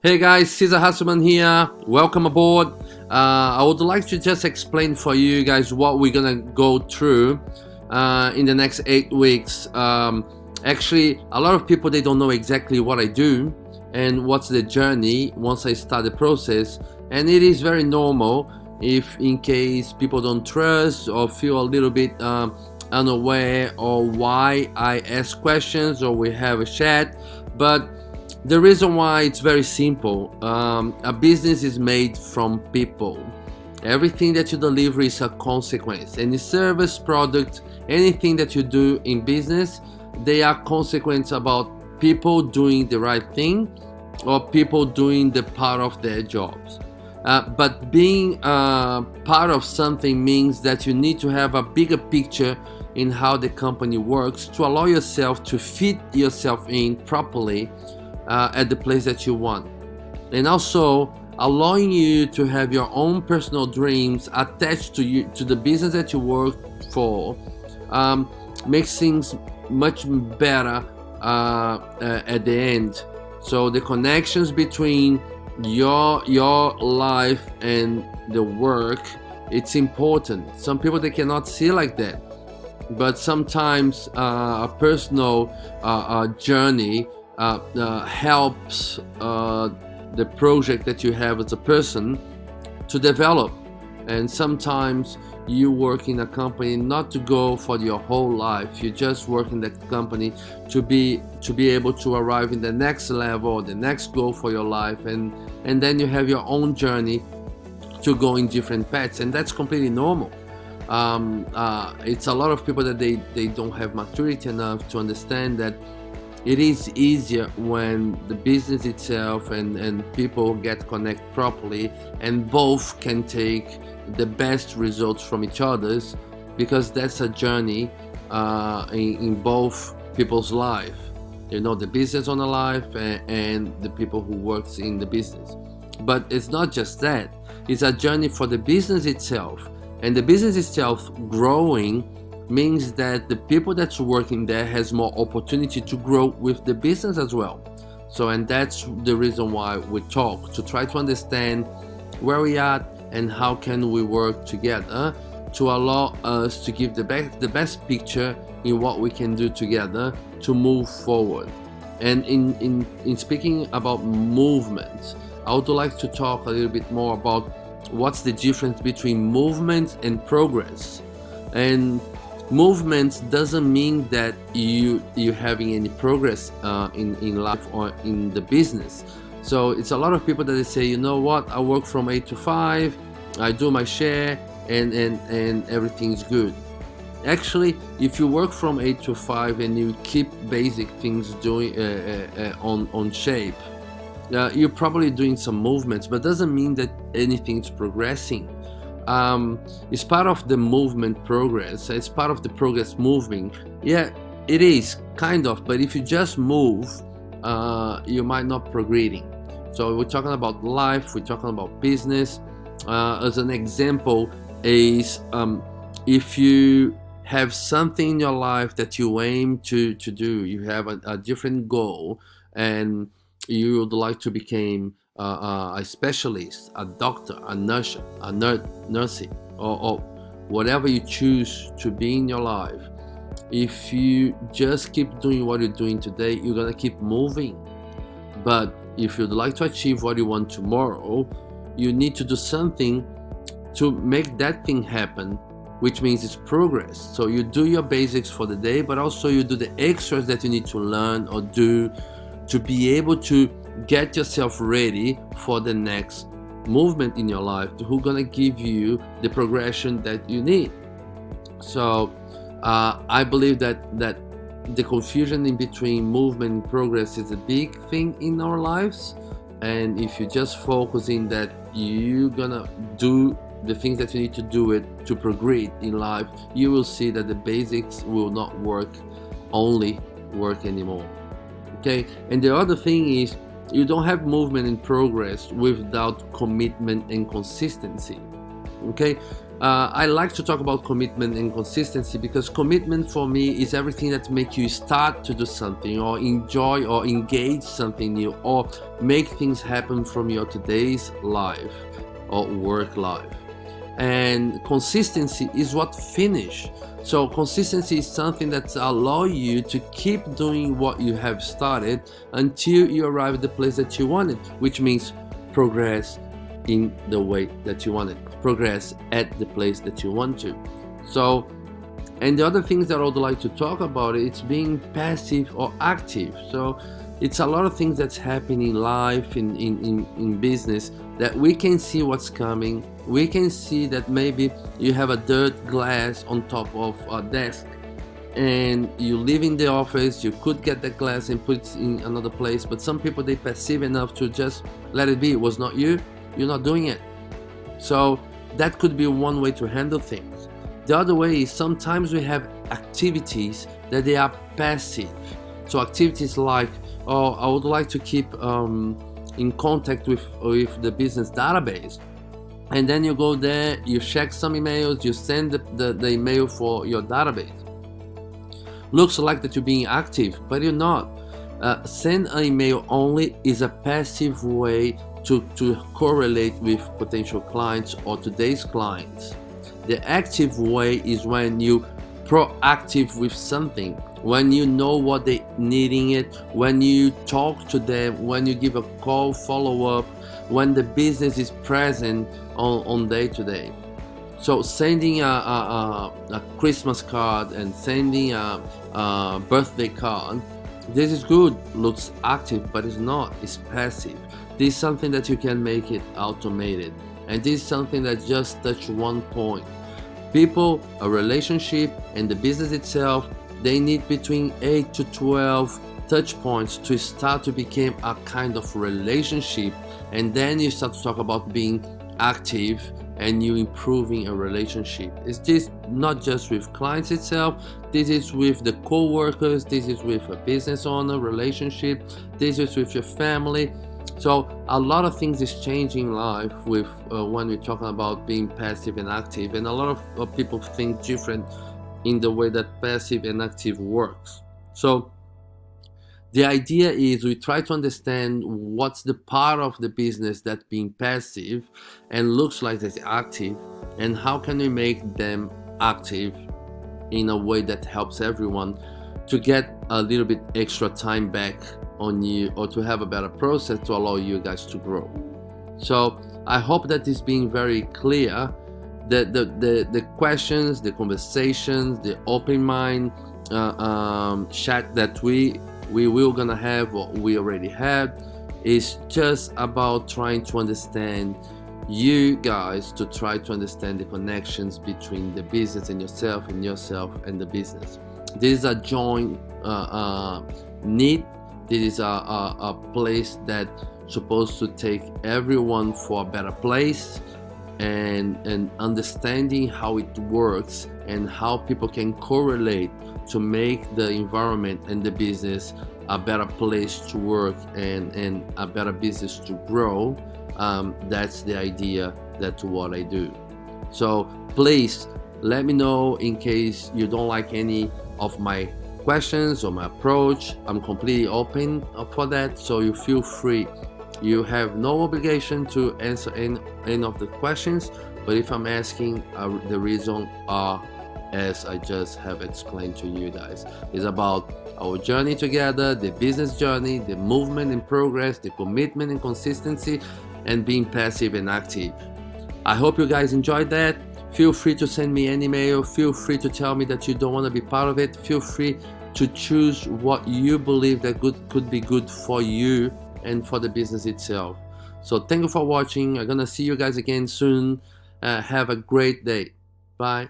Hey guys, Caesar Hasselman here. Welcome aboard. I would like to just explain for you guys what we're gonna go through in the next 8 weeks. Actually, a lot of people, they don't know exactly what I do and what's the journey once I start the process, and it is very normal if in case people don't trust or feel a little bit unaware or why I ask questions or we have a chat. But the reason why, it's very simple. A business is made from people. Everything that you deliver is a consequence. Any service, product, anything that you do in business, they are consequence about people doing the right thing or people doing the part of their jobs. But being part of something means that you need to have a bigger picture in how the company works to allow yourself to fit yourself in properly at the place that you want, and also allowing you to have your own personal dreams attached to you, to the business that you work for, makes things much better at the end. So the connections between your life and the work, it's important. Some people, they cannot see like that, but sometimes a personal journey helps the project that you have as a person to develop. And sometimes you work in a company not to go for your whole life. You just work in that company to be able to arrive in the next level, the next goal for your life, and then you have your own journey to go in different paths, and that's completely normal. It's a lot of people that they don't have maturity enough to understand that it is easier when the business itself and people get connect properly, and both can take the best results from each other's, because that's a journey in both people's life. You know, the business owner life and the people who works in the business. But it's not just that. It's a journey for the business itself, and the business itself growing means that the people that's working there has more opportunity to grow with the business as well. So, and that's the reason why we talk, to try to understand where we are and how can we work together to allow us to give the best picture in what we can do together to move forward. And in speaking about movement, I would like to talk a little bit more about what's the difference between movement and progress. And movement doesn't mean that you having any progress in life or in the business. So it's a lot of people that they say, you know what, I work from 8 to 5, I do my share, and everything's good. Actually, if you work from 8 to 5 and you keep basic things doing on shape, you're probably doing some movements, but doesn't mean that anything's progressing. It's part of the movement progress. It's part of the progress moving. Yeah, it is kind of, but if you just move, you might not progressing. So we're talking about life, we're talking about business. As an example is, if you have something in your life that you aim to do, you have a different goal, and you would like to become a specialist, a doctor, a nurse, nursing, or whatever you choose to be in your life. If you just keep doing what you're doing today, you're gonna keep moving. But if you'd like to achieve what you want tomorrow, you need to do something to make that thing happen, which means it's progress. So you do your basics for the day, but also you do the extras that you need to learn or do to be able to get yourself ready for the next movement in your life, who's gonna give you the progression that you need. So I believe that the confusion in between movement and progress is a big thing in our lives, and if you just focus in that you're gonna do the things that you need to do it to progress in life, you will see that the basics will not work anymore. Okay, and the other thing is, you don't have movement and progress without commitment and consistency. Okay, I like to talk about commitment and consistency, because commitment for me is everything that makes you start to do something, or enjoy or engage something new, or make things happen from your today's life or work life. And consistency is what finish. So consistency is something that allows you to keep doing what you have started until you arrive at the place that you wanted, which means progress in the way that you want it, progress at the place that you want to. So, and the other things that I would like to talk about, it's being passive or active. So it's a lot of things that's happening in life, in business, that we can see what's coming. We can see that maybe you have a dirt glass on top of a desk, and you live in the office, you could get that glass and put it in another place, but some people, they passive enough to just let it be. It was not you, you're not doing it. So that could be one way to handle things. The other way is sometimes we have activities that they are passive. So activities like, oh, I would like to keep in contact with the business database, and then you go there, you check some emails, you send the email for your database. Looks like that you're being active, but you're not. Send an email only is a passive way to correlate with potential clients or today's clients. The active way is when you proactive with something, when you know what they needing it, when you talk to them, when you give a call, follow up, when the business is present on day to day. So sending a Christmas card and sending a birthday card, this is good, looks active, but it's not, it's passive. This is something that you can make it automated, and this is something that just touch one point. People, a relationship, and the business itself, they need between 8 to 12 touch points to start to become a kind of relationship, and then you start to talk about being active and you improving a relationship. It's just not just with clients itself, this is with the co-workers, this is with a business owner relationship, this is with your family. So a lot of things is changing in life with when we're talking about being passive and active, and a lot of people think different in the way that passive and active works. So the idea is we try to understand what's the part of the business that being passive and looks like it's active, and how can we make them active in a way that helps everyone to get a little bit extra time back on you, or to have a better process to allow you guys to grow. So I hope that is being very clear. The questions, the conversations, the open mind chat that we will gonna have, or we already had, is just about trying to understand you guys, to try to understand the connections between the business and yourself and the business. This is a joint need. This is a place that's supposed to take everyone for a better place, and understanding how it works and how people can correlate to make the environment and the business a better place to work and a better business to grow. That's the idea, that's what I do. So please let me know in case you don't like any of my questions or my approach. I'm completely open for that, so you feel free. You have no obligation to answer any of the questions, but if I'm asking, the reason are as I just have explained to you guys. It's about our journey together, the business journey, the movement and progress, the commitment and consistency, and being passive and active. I hope you guys enjoyed that. Feel free to send me an email. Feel free to tell me that you don't want to be part of it. Feel free to choose what you believe that could be good for you and for the business itself. So thank you for watching. I'm gonna see you guys again soon. Have a great day. Bye.